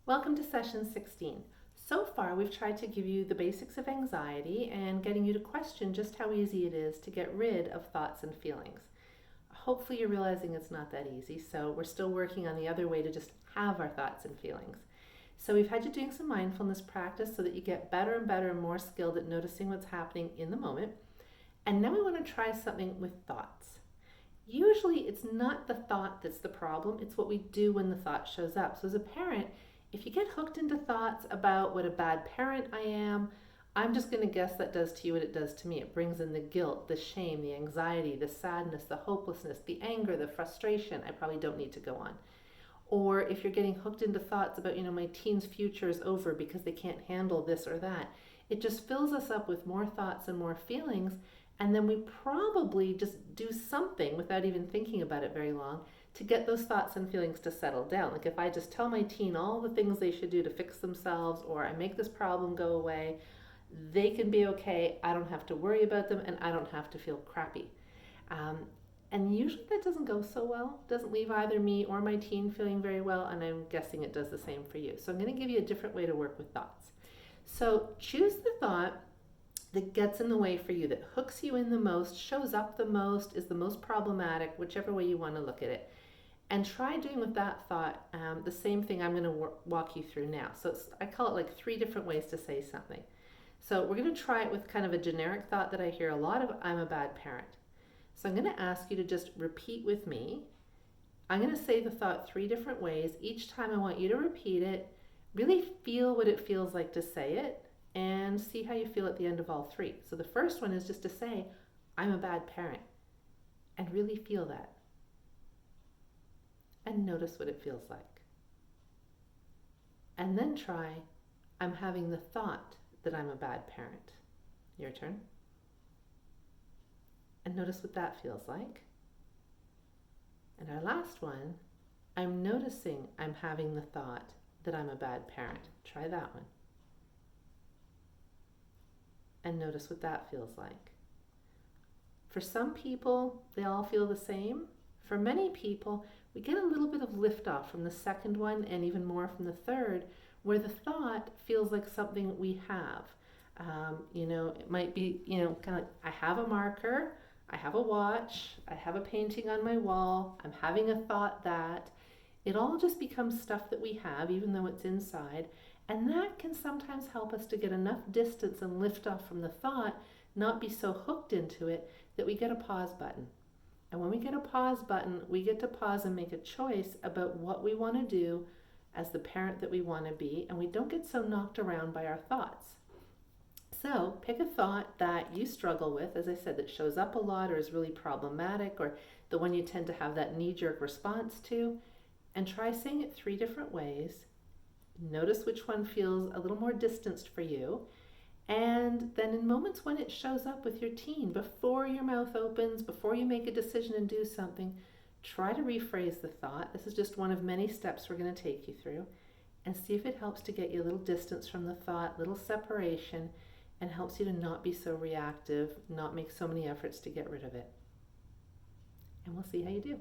Welcome to session 16. So far, we've tried to give you the basics of anxiety and getting you to question just how easy it is to get rid of thoughts and feelings. Hopefully, you're realizing it's not that easy, so we're still working on the other way to just have our thoughts and feelings. So, we've had you doing some mindfulness practice so that you get better and better and more skilled at noticing what's happening in the moment. And now we want to try something with thoughts. Usually, it's not the thought that's the problem, it's what we do when the thought shows up. So, as a parent, if you get hooked into thoughts about what a bad parent I am, I'm just going to guess that does to you what it does to me. It brings in the guilt, the shame, the anxiety, the sadness, the hopelessness, the anger, the frustration. I probably don't need to go on. Or if you're getting hooked into thoughts about, my teen's future is over because they can't handle this or that, it just fills us up with more thoughts and more feelings. And then we probably just do something without even thinking about it very long to get those thoughts and feelings to settle down. Like if I just tell my teen all the things they should do to fix themselves, or I make this problem go away, they can be okay. I don't have to worry about them and I don't have to feel crappy. Um, and usually that doesn't go so well. It doesn't leave either me or my teen feeling very well, and I'm guessing it does the same for you. So I'm going to give you a different way to work with thoughts. So choose the thought that gets in the way for you, that hooks you in the most, shows up the most, is the most problematic, whichever way you want to look at it. And try doing with that thought the same thing I'm going to walk you through now. So I call it like 3 different ways to say something. So we're going to try it with kind of a generic thought that I hear a lot of: I'm a bad parent. So I'm going to ask you to just repeat with me. I'm going to say the thought 3 different ways. Each time I want you to repeat it, really feel what it feels like to say it, and see how you feel at the end of all 3. So the first one is just to say, I'm a bad parent, and really feel that. And notice what it feels like. And then try, I'm having the thought that I'm a bad parent. Your turn. And notice what that feels like. And our last one, I'm noticing I'm having the thought that I'm a bad parent. Try that one. And notice what that feels like. For some people, they all feel the same. For many people, we get a little bit of liftoff from the second one and even more from the third, where the thought feels like something we have. It might be, kind of like, I have a marker, I have a watch, I have a painting on my wall, I'm having a thought that. It all just becomes stuff that we have, even though it's inside. And that can sometimes help us to get enough distance and lift off from the thought, not be so hooked into it, that we get a pause button. And when we get a pause button, we get to pause and make a choice about what we want to do as the parent that we want to be, and we don't get so knocked around by our thoughts. So pick a thought that you struggle with, as I said, that shows up a lot or is really problematic, or the one you tend to have that knee-jerk response to, and try saying it 3 different ways. Notice which one feels a little more distanced for you. And then in moments when it shows up with your teen, before your mouth opens, before you make a decision and do something, try to rephrase the thought. This is just one of many steps we're going to take you through. And see if it helps to get you a little distance from the thought, little separation, and helps you to not be so reactive, not make so many efforts to get rid of it. And we'll see how you do.